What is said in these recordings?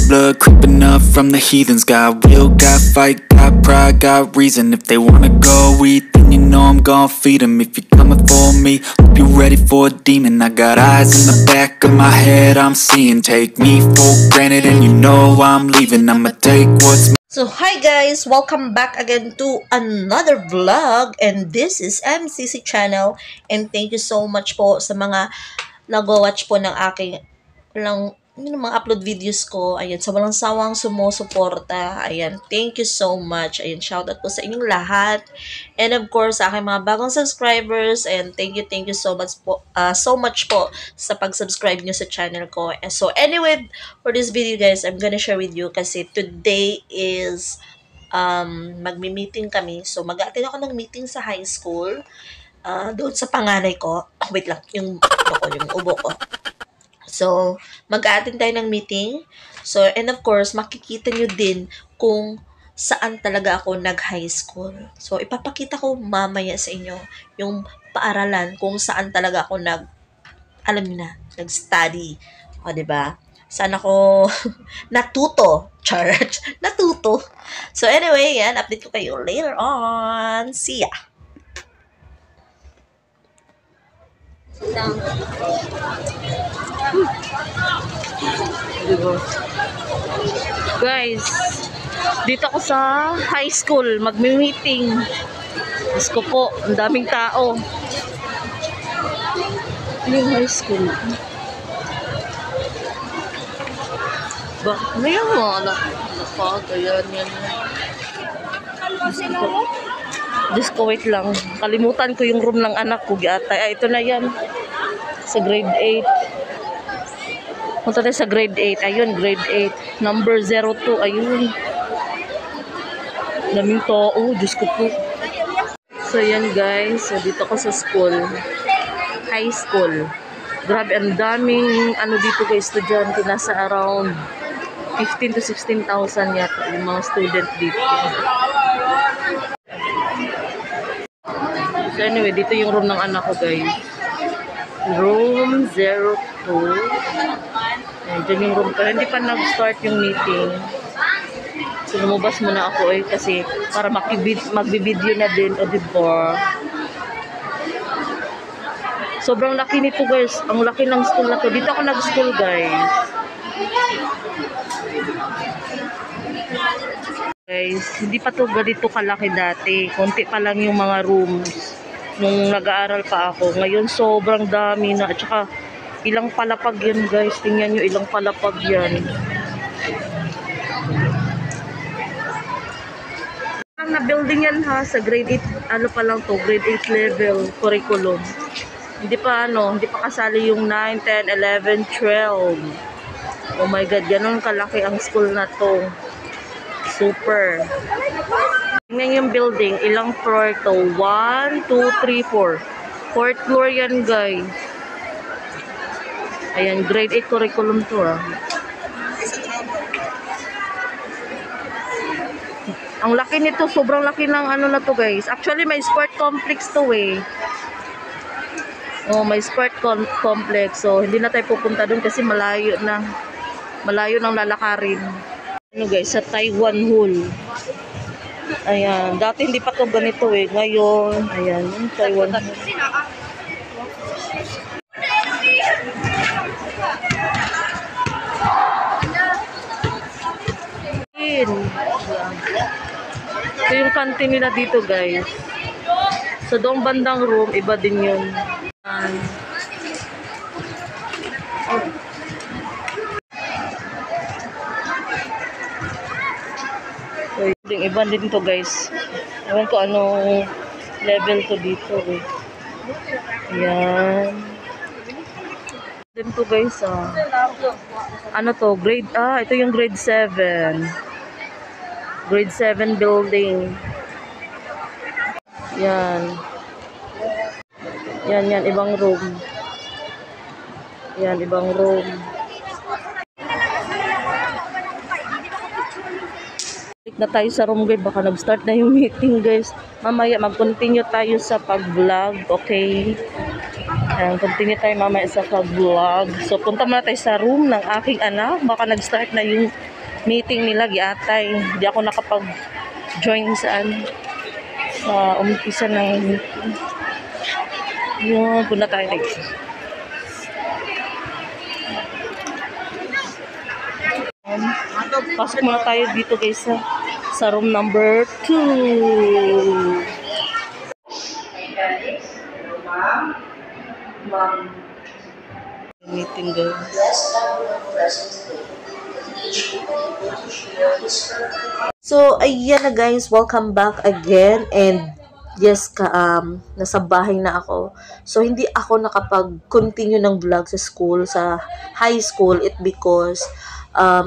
blood creeping up from the heathens. Got will, got fight, got pride, got reason. If they wanna go eat, then you know I'm gon' feed them. If you're coming for me, hope you're ready for a demon. I got eyes in the back of my head, I'm seeing. Take me for granted and you know I'm leaving. I'ma take what's So, hi guys! Welcome back again to another vlog, and this is MCC channel, and thank you so much po sa mga nag-watch po ng aking mga upload videos ko. Ayan, sa walang sawang sumusuporta. Ayan, thank you so much. Ayan, shoutout po sa inyong lahat. And of course, sa aking mga bagong subscribers, and thank you so much po sa pag-subscribe nyo sa channel ko. And so anyway, for this video guys, I'm gonna share with you kasi today is magmi-meeting kami. So mag-attend ako ng meeting sa high school. Doon sa panganay ko. Wait lang, yung ubo ko. So, mag-a-attend tayo ng meeting. So, and of course, makikita nyo din kung saan talaga ako nag-high school. So, ipapakita ko mamaya sa inyo yung paaralan kung saan talaga ako nag-study. O, diba? Saan ako natuto. Church. Natuto. So, anyway, yan. Update ko kayo later on. See ya! Guys, dito ako sa high school, magmi-meeting. Diyos ko po, ang daming tao. Yung high school. Ba, ano yung mga anak? Ayan, yan. Diyos ko, wait lang. Kalimutan ko yung room ng anak ko. Ay, ito na yan. Sa grade 8. Punta tayo sa grade 8. Ayun, grade 8. Number 02. Ayun. Daming tao. Diyos ko po. So, yan guys. So, dito ko sa school. High school. Grabe, ang daming dito guys, estudyante. Nasa around 15 to 16,000 yata yung mga student dito. So, anyway, dito yung room ng anak ko guys. Room 02. Ayan, dyan yung room ko. Hindi pa nag-start yung meeting. So, lumabas muna ako kasi para magbibideo na din. O, diba? Sobrang laki nito guys. Ang laki ng school na to. Dito ako nag-school guys. Guys, hindi pa to ganito kalaki dati. Konti pa lang yung mga rooms. Nung nag-aaral pa ako. Ngayon sobrang dami na. At saka ilang palapag yan guys. Tingnan nyo ilang palapag yan. Ang na building yan ha. Sa grade 8. Ano pa lang to. Grade 8 level curriculum. Hindi pa kasali yung 9, 10, 11, 12. Oh my god. Ganun kalaki ang school na to. Super. Tingnan yung building, ilang floor to? 1, 2, 3, 4. Fourth floor yan guys. Ayan, grade 8 curriculum to Ang laki nito, sobrang laki ng na to guys. Actually, may sport complex to Oh, may sport complex. So, hindi na tayo pupunta dun kasi malayo ng lalakarin. Guys, sa Taiwan Hall. Ayan, dati hindi pa to ganito Ngayon, ayan, yung Taiwan. Ito yung canteen nila dito, guys. Sa doong bandang room, iba din yun. So, yung iba din to guys. Ewan ko anong level to dito Ayan. Din to guys Ano to? Grade, ito yung grade 7. Grade 7 building. Yan. Yan, ibang room. Yan, ibang room. Na tayo sa room guys, baka nag-start na yung meeting guys. Mamaya mag-continue tayo sa pag-vlog, okay? Ayan, continue tayo mamaya sa pag-vlog. So punta muna tayo sa room ng aking anak, baka nag-start na yung meeting nila giatay. Hindi ako nakapag-join sa umpisa ng meeting. Yun, punta tayo dito. Pasok muna tayo dito guys sa room number 2. Meeting guys. So, ayan na guys, welcome back again, and yes, nasa bahay na ako. So, hindi ako nakapag-continue ng vlog sa school, sa high school, because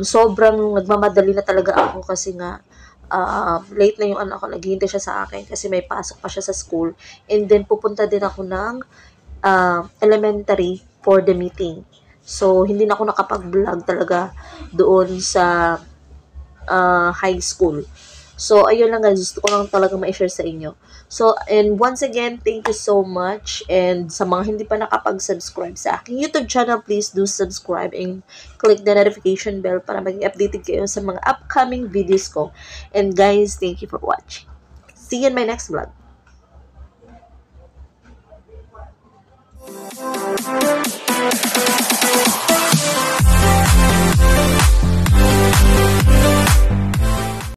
sobrang nagmamadali na talaga ako kasi nga late na yung anak ko, naghihintay siya sa akin kasi may pasok pa siya sa school, and then pupunta din ako ng elementary for the meeting. So, hindi na ako nakapag-vlog talaga doon sa high school. So, ayun lang guys, gusto ko lang talaga ma-share sa inyo. So, and once again, thank you so much. And sa mga hindi pa nakapag-subscribe sa aking YouTube channel, please do subscribe and click the notification bell para maging updated kayo sa mga upcoming videos ko. And guys, thank you for watching. See you in my next vlog.